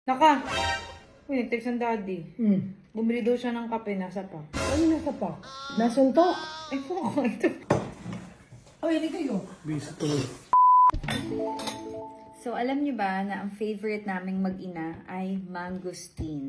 Naka! Uy, nag-text ang daddy. Hmm. Bumili daw siya ng kape, nasa pa. Ano nasa pa? Nasuntok? Ay, po ako ito. Oh, hindi kayo. Busy tuloy. So, alam niyo ba na ang favorite naming mag-ina ay mangosteen?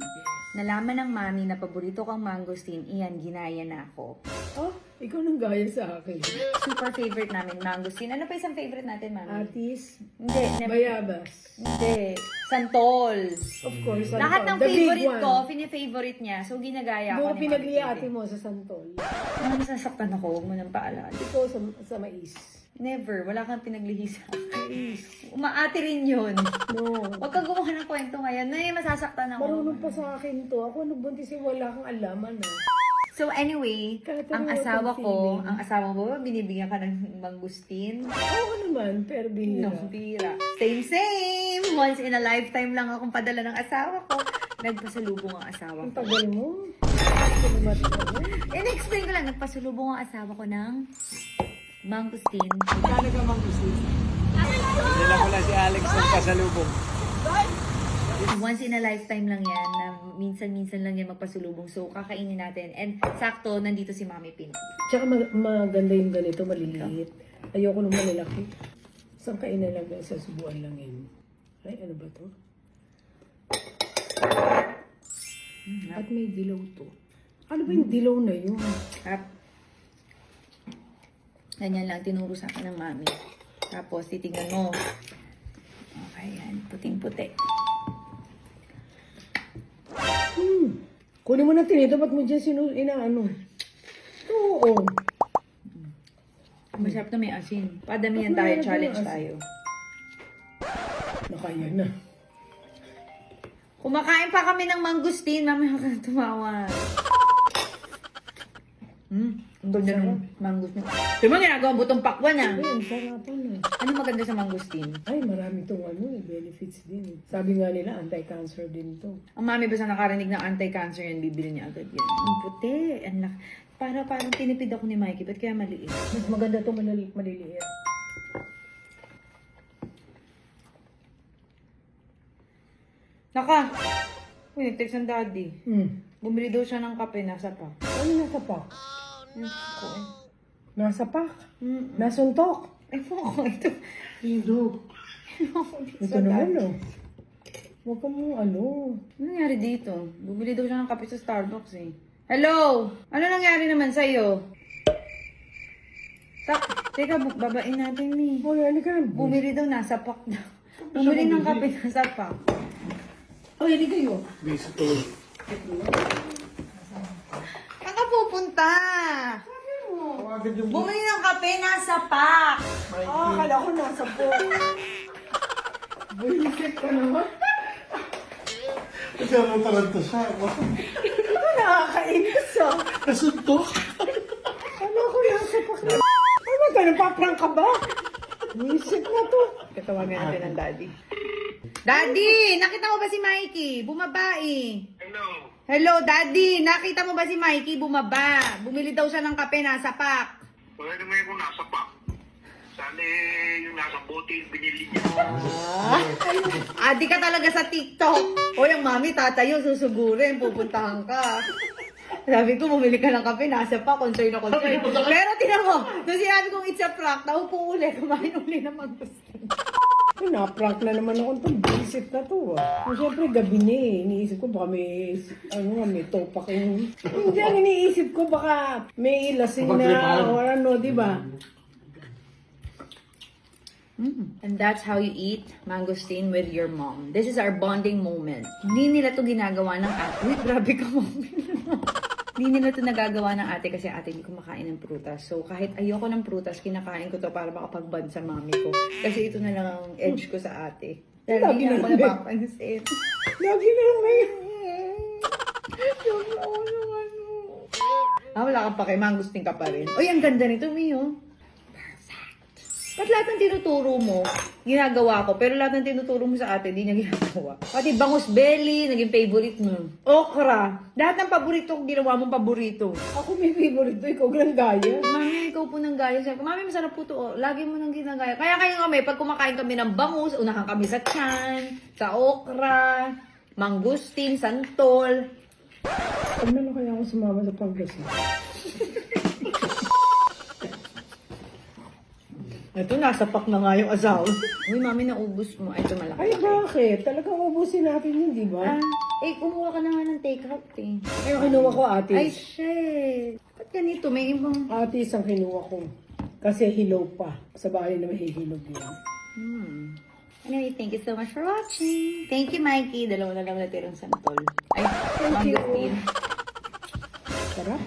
Nalaman ng mami na paborito kang mangosteen, iyan, ginaya na ako. Oh, ikaw nang gaya sa akin. Super favorite namin, mangosteen. Ano pa isang favorite natin, mami? Atis, Hindi, bayabas. hindi. Santol. Of course, santol. Lahat ng The big favorite one. ko, fini-favorite niya. So, ginagaya Doon ko ni pinagliya Mami ate Pinti. mo sa santol. Ano, nasasaktan ako, huwag mo nang paalala. Ikaw sa mais. Never, wala kang pinaglihisa. Umaati rin yun. No. Huwag kang gumawa ng kwento ngayon. Masasaktan ako. Marunong pa sa akin to. Ako nagbuntis eh, wala kang alam, ano. So anyway, Kahit ang ano asawa yung ko, feeling. ang asawa mo, binibigyan ka ng mangustin? Oo naman, pero bihira. No, bira. Same. Once in a lifetime lang akong padala ng asawa ko. Nagpasalubong ang asawa Ang ko. tagal mo. Ano ba ito? In-explain ko lang, nagpasalubong ang asawa ko ng mangustin. Kano ka mang gusto? Nila ko na si Alex ng pasalubong. Once in a lifetime lang yan, na minsan-minsan lang yan magpasalubong. So, kakainin natin. And sakto, nandito si Mami Pinti. Tsaka maganda yung ganito, maliliit. Ayoko nung malalaki. Saan kain na lang sa subuan lang yun. Ay, ano ba to? At may dilaw to. Ano ba yung dilaw na yun? Harap. Ganyan lang, tinuro sa akin ng Mami. Tapos, titignan mo. Okay, yan. Puting-puti. Kunin mo na tinito, ba't mo dyan inaano? Oo. Masarap na may asin. Padamihan tayo, Ba't challenge mayroon ng tayo. Nakaya na. Kumakain pa kami ng mangustin. Mami, ka na tumawa. Ang ganda ng mangustin. Di ba ginagawa butong pakwan ah? Ay, ang sarapan na. Ano maganda sa mangustin? Ay, marami itong benefits din. Sabi nga nila, anti-cancer din to. Ang mami basta nakarinig ng anti-cancer yan, bibili niya agad yan. Ang puti. Ang laki. Parang tinipid ako ni Mikey. Ba't kaya maliit? Mas maganda to maliliit. Naka! Uy, nag-text ang daddy. Hmm. Bumili daw siya ng kape, nasa pa. Ano nasa pak? Ako eh. Nasa pak? Mm. Nasuntok? Ay po ako ito. Hindi. Ito naman, no? Huwag ka mong ano. Ano nangyari dito? Bumili daw siya ng kape sa Starbucks eh. Hello! Ano nangyari naman sa'yo? Teka, babain natin ni. Hoy, ano ka na? Bumili daw, nasa pak daw. Bumili ng kape, nasa pak. Hoy, hindi kayo. Busy tuloy. Saan ka pupunta? Tawagan yung Bumili ng kape, nasa pak. Ah, akala ko nasa po. Buisit ka naman. Kasi ano talanta siya. Ito nakakainis ah. Nasuntok. Ano ko nasa pak na? Ano ba? Napaprank ka ba? Buisit na to. Katawagan natin ang daddy. Daddy! Nakita mo ba si Mikey? Bumabae. Hello. Hello, Daddy! Nakita mo ba si Mikey? Bumaba. Bumili daw siya ng kape, nasa pak. Pwede mo yung nasa pack. Sana yung nasa bote, binili niya. Adi ka talaga sa TikTok. O yung mami, tatayo, susugurin, pupuntahan ka. Sabi ko, bumili ka ng kape, nasa pa, concern na concern. Pero tinan mo, nung sinabi kong it's a prank, naupo uli, kumain uli ng mangustin. Ay, na-prank na naman ako itong buisit na to ah. Siyempre, gabi na eh. Iniisip ko baka may, may topak yung... Hindi, ang iniisip ko baka may lasing na o ano, di ba? And that's how you eat mangosteen with your mom. This is our bonding moment. Hindi nila to ginagawa ng ate. Uy, grabe ka, mami. Hindi nila to nagagawa ng ate kasi ate hindi kumakain ng prutas. So kahit ayoko ng prutas, kinakain ko to para makapag-bond sa mami ko. Kasi ito na lang ang edge ko sa ate. Dahil Lagi hindi na ako na- napapansin. Lagi na lang may... Wala kang pake, mangustin ka pa rin. Uy, ang ganda nito, Mio. Ba't lahat ng tinuturo mo, ginagawa ko, pero lahat ng tinuturo mo sa ate, di niya ginagawa. Pati bangus belly, naging favorite mo. Okra. Lahat ng paborito ko, ginawa mong paborito. Ako may favorite to, ikaw lang gaya. Mami, ikaw po nang gaya. Sabi ko, Mami, masarap po to. Oh. Lagi mo nang ginagaya. Kaya kayo kami, pag kumakain kami ng bangus, unahan kami sa tiyan, sa okra. mangustin, santol. Ano na kaya ako sumama sa Pangasinan? Ito, nasapak na nga yung asawa. Uy, mami, naubos mo. Ay, ito malaki. Ay, bakit? Talagang ubusin natin yun, di ba? Kumuha ka na nga ng take-out eh. Ay, ang kinuha ko, Ay, atis. shit. Ba't ganito? May ibang... Atis ang kinuha ko. Kasi hilaw pa. Sa bahay na mahihilog yan. Anyway, thank you so much for watching. Thank you, Mikey. Dalawa na lang natirang santol. Ay, Thank you. mangustin. Sarap.